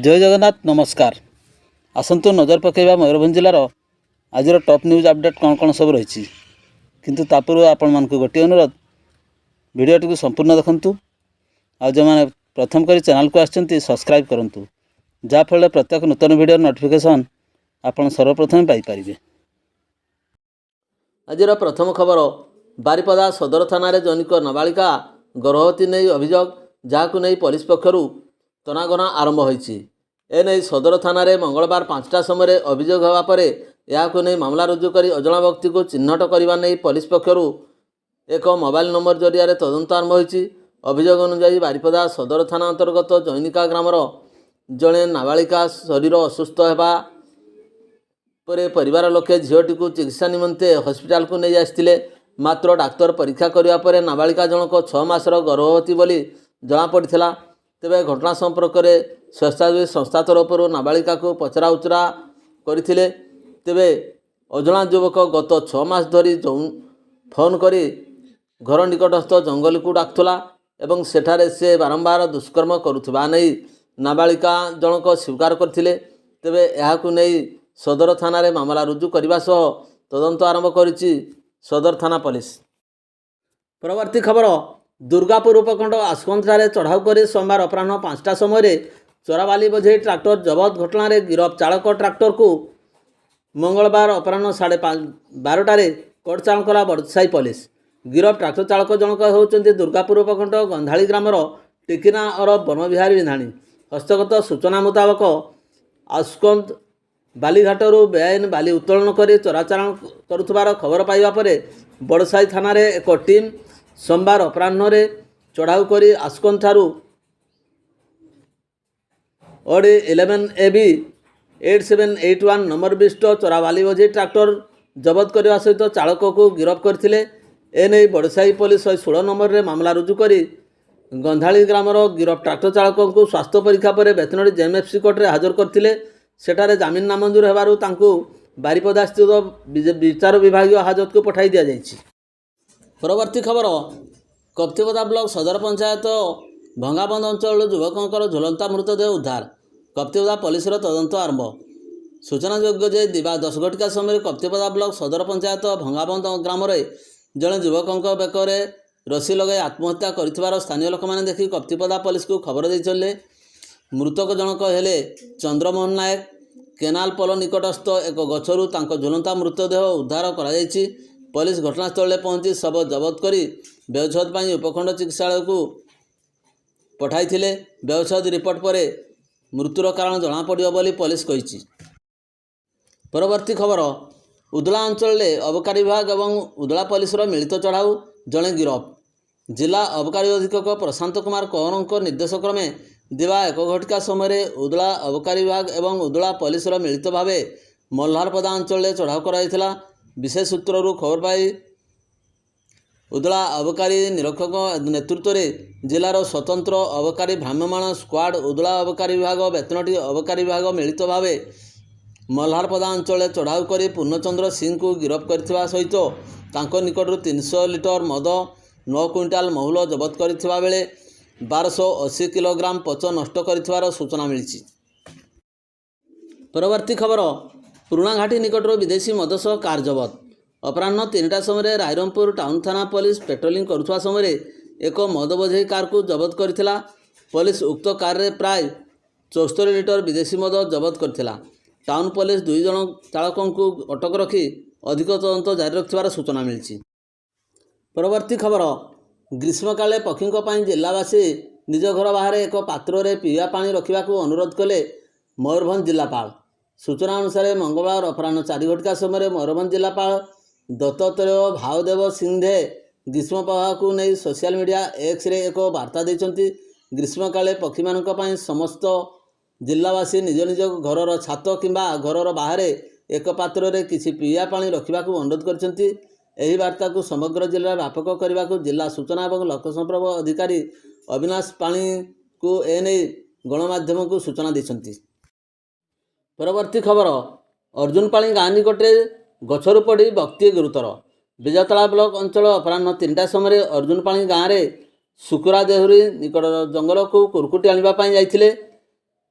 जय जगन्नाथ नमस्कार। आसतु नजर पकेबा मयूरभंज जिलार आज टॉप न्यूज अपडेट कौन कौन सब रही किंतु तापूर्व आपण मानक गोटे अनुरोध वीडियोटी को संपूर्ण देखंतु आ जो मैंने प्रथम कर चैनल को आछंती सब्सक्राइब करंतु जाफल प्रत्येक नूतन वीडियो नोटिफिकेशन आपण सर्वप्रथम पाई परिबे। आज प्रथम खबर बारिपदा सदर थाना जनिक नाबालिका गर्भवती नहीं अभियोग जहां नहीं पुलिस पक्षर तनागना आरंभ होईछि। एने सदर थाना मंगलवार 5टा समय अभियोग होगा पर यह नहीं मामला रुजु कर अजणा व्यक्ति को चिन्हट करने नहीं पुलिस पक्षर एक मोबाइल नंबर जरिया तदंत आरंभ होईछि। अभियोग अनुसार बारिपदा सदर थाना अंतर्गत जैनिका ग्रामर जड़े नाबालिका शरीर असुस्थ होगा पर परिवार लोके झीटी को चिकित्सा निमंते हॉस्पिटल को नहीं आसते। मात्र डाक्तर परीक्षा करने पर नाबालिका जनक 6 मासर गर्भवती बोली जमापड़ा। तेबे घटना संपर्क में स्वेच्छासेवी संस्था तरफ नाबालिका को पचरा उचरा करथिले। तेबे अजणा युवक गत 6 मास धरी फोन करी घर निकटस्थ जंगल को डाकुला एवं सेठारे से बारंबार दुष्कर्म करुवा नहीं नाबालिका जनक स्वीकार करथिले। तेबे यहाकु नहीं सदर थाना रे मामला रुजु करने सह तदंत आरंभ करिछि सदर थाना पुलिस। परवर्ती खबर दुर्गापुर उपखंड आसकंठारे चढ़ाऊ कर सोमवार अपराह 5टा समय चोराबाली बोझे ट्राक्टर जबत घटना रे गिरफ चालक ट्राक्टर को मंगलवार अपराह 12:30 कोर्ट चालाण कला बड़साई पुलिस। गिरफ ट्राक्टर चालक जनक होउचंती दुर्गापुर उपखंड गंधाली ग्रामर टिकिना और बनविहारी विधाणी। हस्तगत सूचना मुताबक आसकंद बालीघाटू बेआईन बाली उत्तोलन कर चोराचालाण करुवार खबर पाइबा पर बड़साई थाना रे एक टीम सोमवार अपराह चढ़ाऊ कर आसकन ठारू ओडी 11 AB 8781 नंबर विशिष्ट चोराबाली बोझी ट्राक्टर जबत करने सहित चालक को गिरफ्त करथिले। एने बड़साई पुलिस 16 नंबर रे मामला रुजु करी गंधाली ग्रामर गिरफ ट्राक्टर चालक को स्वास्थ्य परीक्षा पर बेतनोड़ी JMFC कोर्ट रे हाजर करथिले। सेठारे जामिन नामंजूर हेबारु तांकु बारिपदा स्थित विचार विभाग हाजत को पठाई दिया जायछि। परवर्ती खबर कप्तिपदा ब्लॉक सदर पंचायत भंगाबंद अंचल युवकर झुलंता मृतदेह उद्धार। कप्तिपदा पुलिस तदंत आरंभ। सूचनायोग्य जे दिवा 10 घटिका समय कप्तिपदा ब्लॉक सदर पंचायत भंगाबंद ग्राम जड़े युवकों बेकरे रसी लगे आत्महत्या कर स्थानीय लोक मैंने देखि कप्तिपदा पुलिस को खबर देते। मृतक जनक हेले चंद्रमोहन नायक। केनाल पोल निकटस्थ एक गछरु तांको झुलंता मृतदेह उद्धार करा जायछि। पुलिस घटनास्थल में पहुंची शव जबत कर व्यवच्छेद पर उपखंड चिकित्सालय को पठाई। व्यवच्छेद रिपोर्ट पर मृत्युर कारण जमापड़ बोली पुलिस कही। परवर्ती खबर उदला अंचल अबकारी विभाग और उदला पुलिस मिलित चढ़ाऊ जड़े गिरफ। जिला अबकारी अधीक्षक प्रशांत कुमार कंवर निर्देश क्रमे दिवा 1 घटिका समय उदला अबकारी विभाग और उदला पुलिस मिलित भाव मल्हारपदा अंचल चढ़ाऊ कराइथिला। विशेष सूत्रु खबर पाई उदला अबकारी निरीक्षक नेतृत्व में जिलार स्वतंत्र अबकारी भ्राम्यमाण स्क्वाड उदला अबकारी विभाग बेतनटी अबकारी विभाग मिलित भाव मल्हारपदा अंचल चढ़ाऊ कर पूर्णचंद्र सिंह को गिरफ्त करथिबा सहित तांको निकटरू 300 लिटर मद 9 क्विंटाल महुल जबत करथिबा बेले 1280 किलोग्राम पच नष्ट करथिबार सूचना मिली। परवर्ती खबर पुराणाघाटी निकटरू विदेशी मद सह कार जबत। अपराह 3टा समय रायरंगपुर टाउन थाना पुलिस पेट्रोलिंग करुवा समय एक मद बोझे कार को जबत करथिला। पुलिस उक्त कार रे प्राय 74 लिटर विदेशी मद जबत करथिला। टाउन पुलिस 2 जन चालकों को अटक रखी अधिक तदंत जारी रखिबार सूचना मिली। परवर्ती खबर ग्रीष्मकाले पक्षीों पर जिलावासी निज घर बाहर एक पात्र रे पीवा पानी रखा अनुरोध कले मयूरभंज जिलापाल। सूचना अनुसार मंगलवार अपराह 4 घटिका समय मयूरभंज जिलापाल दत्तात्रेय भावदेव सिंधे ग्रीष्म प्रवाह को नहीं सोशल मीडिया एक्स रे एक वार्ता देते। ग्रीष्मकाले पक्षी मानी समस्त जिलावासी निज निज घर छात किंबा घर बाहर एक पात्र रे किसी पीवा पानी रखा अनुरोध करछंती। एही वार्ता को समग्र जिला व्यापक करने को जिला सूचना और लोकसंपर्क अधिकारी अविनाश पाणी को एने गणमाध्यम को सूचना देछंती। परवर्ती खबर अर्जुनपाली गाँ निकटे गछरु पड़ी व्यक्ति गुरुतर। बेजातला ब्लॉक अंचल अपराह 3टा समय अर्जुनपाली गाँव में सुकुरा देहुरी निकट जंगल को कुरकुटी आने जाते।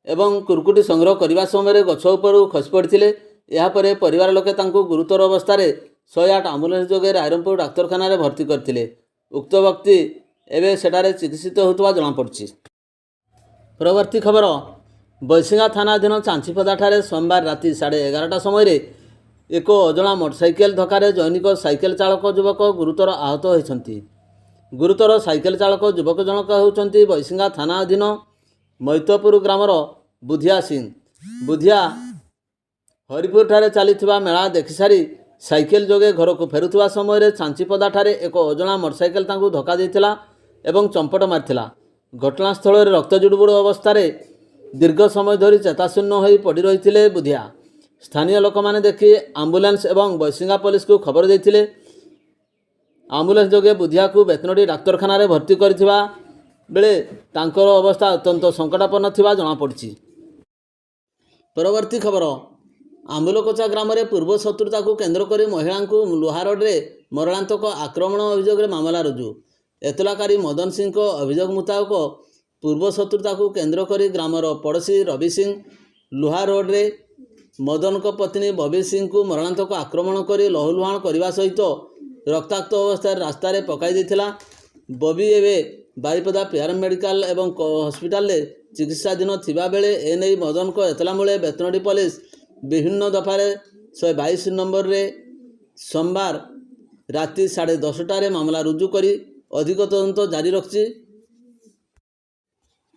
ଏବଂ କୁରକୁଟି ସଂଗ୍ରହ କରିବା ସମୟରେ ଗଛ ଉପରୁ ଖସି ପଡ଼ିଥିଲେ। ଏହାପରେ ପରିବାର ଲୋକେ ତାଙ୍କୁ ଗୁରୁତର ଅବସ୍ଥାରେ 108 ଆମ୍ବୁଲାନ୍ସ ଯୋଗେ ରାଇରଙ୍ଗପୁର ଡାକ୍ତରଖାନାରେ ଭର୍ତ୍ତି କରିଥିଲେ। ଉକ୍ତ ବ୍ୟକ୍ତି ଏବେ ସେଠାରେ ଚିକିତ୍ସିତ ହେଉଥିବା ଜଣାପଡ଼ିଛି। ପରବର୍ତ୍ତୀ ଖବର, ବୈଶିଙ୍ଗା ଥାନାଧୀନ ଚାଞ୍ଚିପଦାଠାରେ ସୋମବାର ରାତି 11:30 ସମୟରେ ଏକ ଅଜଣା ମୋଟରସାଇକେଲ ଧକ୍କାରେ ଜୈନିକ ସାଇକେଲ ଚାଳକ ଯୁବକ ଗୁରୁତର ଆହତ ହୋଇଛନ୍ତି। ଗୁରୁତର ସାଇକେଲ ଚାଳକ ଯୁବକ ଜଣକ ହେଉଛନ୍ତି ବୈଶିଙ୍ଗା ଥାନା ଅଧୀନ ମୈତପୁର ଗ୍ରାମର ବୁଧିଆ ସିଂ। ବୁଧିଆ ହରିପୁରଠାରେ ଚାଲିଥିବା ମେଳା ଦେଖିସାରି ସାଇକେଲ ଯୋଗେ ଘରକୁ ଫେରୁଥିବା ସମୟରେ ଚାଞ୍ଚିପଦାଠାରେ ଏକ ଅଜଣା ମୋଟରସାଇକେଲ ତାଙ୍କୁ ଧକ୍କା ଦେଇଥିଲା ଏବଂ ଚମ୍ପଟ ମାରିଥିଲା। ଘଟଣାସ୍ଥଳରେ ରକ୍ତ ଜୁଡ଼ୁବୁଡ଼ୁ ଅବସ୍ଥାରେ ଦୀର୍ଘ ସମୟ ଧରି ଚେତାଶୂନ୍ୟ ହୋଇ ପଡ଼ି ରହିଥିଲେ ବୁଧିଆ। ସ୍ଥାନୀୟ ଲୋକମାନେ ଦେଖି ଆମ୍ବୁଲାନ୍ସ ଏବଂ ବୈଶିଙ୍ଗା ପୋଲିସକୁ ଖବର ଦେଇଥିଲେ। ଆମ୍ବୁଲାନ୍ସ ଯୋଗେ ବୁଧିଆକୁ ବେତନଟୀ ଡାକ୍ତରଖାନାରେ ଭର୍ତ୍ତି କରିଥିବା ବେଳେ ତାଙ୍କର ଅବସ୍ଥା ଅତ୍ୟନ୍ତ ସଙ୍କଟାପନ୍ନ ଥିବା ଜଣାପଡ଼ିଛି। ପରବର୍ତ୍ତୀ ଖବର, ଆମ୍ବୁଲକୋଚା ଗ୍ରାମରେ ପୂର୍ବ ଶତ୍ରୁତାକୁ କେନ୍ଦ୍ର କରି ମହିଳାଙ୍କୁ ଲୁହାରଡ଼ରେ ମରଣାନ୍ତକ ଆକ୍ରମଣ ଅଭିଯୋଗରେ ମାମଲା ରୁଜୁ। ଏତଲାକାରୀ ମଦନ ସିଂଙ୍କ ଅଭିଯୋଗ ମୁତାବକ ପୂର୍ବ ଶତ୍ରୁତାକୁ କେନ୍ଦ୍ର କରି ଗ୍ରାମର ପଡ଼ୋଶୀ ରବି ସିଂ ଲୁହାରଡ଼ରେ ମଦନଙ୍କ ପତ୍ନୀ ବବି ସିଂଙ୍କୁ ମରଣାନ୍ତକ ଆକ୍ରମଣ କରି ଲହୁଲୁହାଣ କରିବା ସହିତ ରକ୍ତାକ୍ତ ଅବସ୍ଥାରେ ରାସ୍ତାରେ ପକାଇ ଦେଇଥିଲା। ବବି ଏବେ ବାରିପଦା ପିଆରଏମ୍ ମେଡ଼ିକାଲ ଏବଂ ହସ୍ପିଟାଲରେ ଚିକିତ୍ସାଧୀନ ଥିବାବେଳେ ଏନେଇ ମଦନଙ୍କ ଏତଲା ମିଳେ ବେତନଟୀ ପୋଲିସ ବିଭିନ୍ନ ଦଫାରେ 122 ନମ୍ବରରେ ସୋମବାର ରାତି 10:30ଟାରେ ମାମଲା ରୁଜୁ କରି ଅଧିକ ତଦନ୍ତ ଜାରି ରଖିଛି।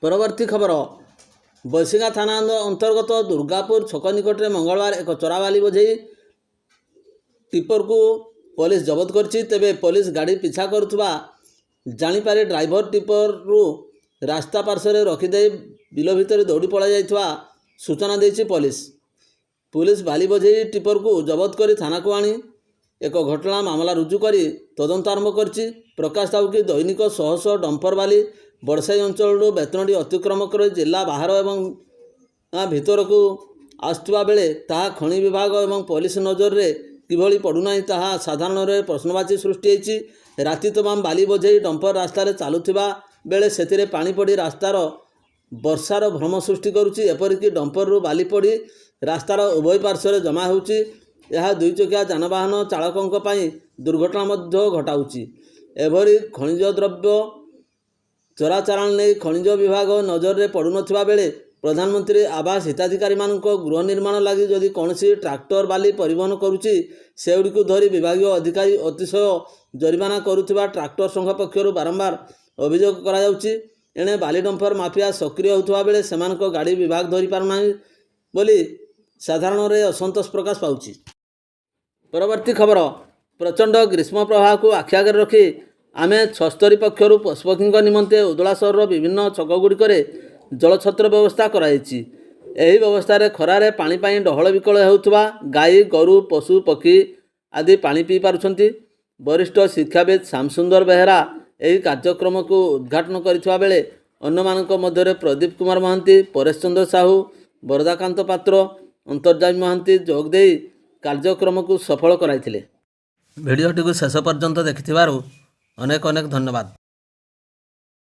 ପରବର୍ତ୍ତୀ ଖବର, ବୈଶିଙ୍ଗା ଥାନା ଅନ୍ତର୍ଗତ ଦୁର୍ଗାପୁର ଛକ ନିକଟରେ ମଙ୍ଗଳବାର ଏକ ଚୋରାବାଲି ବୋଝେଇ ଟିପରକୁ ପୋଲିସ ଜବତ କରିଛି। ତେବେ ପୋଲିସ ଗାଡ଼ି ପିଛା କରୁଥିବା ଜାଣିପାରି ଡ୍ରାଇଭର ଟିପରରୁ ରାସ୍ତା ପାର୍ଶ୍ୱରେ ରଖିଦେଇ ବିଲ ଭିତରେ ଦୌଡ଼ି ପଳାଇ ଯାଇଥିବା ସୂଚନା ଦେଇଛି ପୋଲିସ। ପୁଲିସ ବାଲି ବୋଝେଇ ଟିପରକୁ ଜବତ କରି ଥାନାକୁ ଆଣି ଏକ ଘଟଣା ମାମଲା ରୁଜୁ କରି ତଦନ୍ତ ଆରମ୍ଭ କରିଛି। ପ୍ରକାଶ ତାଉକି ଦୈନିକ ଶହ ଶହ ଡମ୍ପର ବାଲି ବଡ଼ସାହି ଅଞ୍ଚଳରୁ ବେତନଟୀ ଅତିକ୍ରମ କରି ଜିଲ୍ଲା ବାହାର ଏବଂ ଭିତରକୁ ଆସୁଥିବା ବେଳେ ତାହା ଖଣି ବିଭାଗ ଏବଂ ପୋଲିସ ନଜରରେ କିଭଳି ପଡ଼ୁନାହିଁ ତାହା ସାଧାରଣରେ ପ୍ରଶ୍ନବାଚୀ ସୃଷ୍ଟି ହୋଇଛି। ରାତି ତମାମ ବାଲି ବୋଝେଇ ଡମ୍ପର ରାସ୍ତାରେ ଚାଲୁଥିବା ବେଳେ ସେଥିରେ ପାଣି ପଡ଼ି ରାସ୍ତାର ବର୍ଷାର ଭ୍ରମ ସୃଷ୍ଟି କରୁଛି। ଏପରିକି ଡମ୍ପରରୁ ବାଲି ପଡ଼ି ରାସ୍ତାର ଉଭୟ ପାର୍ଶ୍ୱରେ ଜମା ହେଉଛି। ଏହା ଦୁଇଚକିଆ ଯାନବାହନ ଚାଳକଙ୍କ ପାଇଁ ଦୁର୍ଘଟଣା ମଧ୍ୟ ଘଟାଉଛି। ଏଭଳି ଖଣିଜ ଦ୍ରବ୍ୟ ଚୋରାଚାଲାଣ ନେଇ ଖଣିଜ ବିଭାଗ ନଜରରେ ପଡ଼ୁନଥିବା ବେଳେ ପ୍ରଧାନମନ୍ତ୍ରୀ ଆବାସ ହିତାଧିକାରୀମାନଙ୍କ ଗୃହ ନିର୍ମାଣ ଲାଗି ଯଦି କୌଣସି ଟ୍ରାକ୍ଟର ବାଲି ପରିବହନ କରୁଛି ସେଗୁଡ଼ିକୁ ଧରି ବିଭାଗୀୟ ଅଧିକାରୀ ଅତିଶୟ ଜରିମାନା କରୁଥିବା ଟ୍ରାକ୍ଟର ସଂଘ ପକ୍ଷରୁ ବାରମ୍ବାର ଅଭିଯୋଗ କରାଯାଉଛି। ଏଣେ ବାଲି ଡମ୍ପର ମାଫିଆ ସକ୍ରିୟ ହେଉଥିବା ବେଳେ ସେମାନଙ୍କ ଗାଡ଼ି ବିଭାଗ ଧରିପାରୁନାହିଁ ବୋଲି ସାଧାରଣରେ ଅସନ୍ତୋଷ ପ୍ରକାଶ ପାଉଛି। ପରବର୍ତ୍ତୀ ଖବର, ପ୍ରଚଣ୍ଡ ଗ୍ରୀଷ୍ମ ପ୍ରବାହକୁ ଆଖି ଆଗରେ ରଖି ଆମେ 76 ପକ୍ଷରୁ ପଶୁପକ୍ଷୀଙ୍କ ନିମନ୍ତେ ଉଦଳା ସହରର ବିଭିନ୍ନ ଛକଗୁଡ଼ିକରେ ଜଳଛତ୍ର ବ୍ୟବସ୍ଥା କରାଯାଇଛି। ଏହି ବ୍ୟବସ୍ଥାରେ ଖରାରେ ପାଣି ପାଇଁ ଡହଳ ବିକଳ ହେଉଥିବା ଗାଈ ଗୋରୁ ପଶୁ ପକ୍ଷୀ ଆଦି ପାଣି ପିଇ ପାରୁଛନ୍ତି। ବରିଷ୍ଠ ଶିକ୍ଷାବିତ୍ ଶ୍ୟାମସୁନ୍ଦର ବେହେରା ଏହି କାର୍ଯ୍ୟକ୍ରମକୁ ଉଦ୍ଘାଟନ କରିଥିବା ବେଳେ ଅନ୍ୟମାନଙ୍କ ମଧ୍ୟରେ ପ୍ରଦୀପ କୁମାର ମହାନ୍ତି, ପରେଶ ଚନ୍ଦ୍ର ସାହୁ, ବରଦାକାନ୍ତ ପାତ୍ର, ଅନ୍ତର୍ଯାମୀ ମହାନ୍ତି ଯୋଗ ଦେଇ କାର୍ଯ୍ୟକ୍ରମକୁ ସଫଳ କରାଇଥିଲେ। ଭିଡ଼ିଓଟିକୁ ଶେଷ ପର୍ଯ୍ୟନ୍ତ ଦେଖିଥିବାରୁ ଅନେକ ଅନେକ ଧନ୍ୟବାଦ।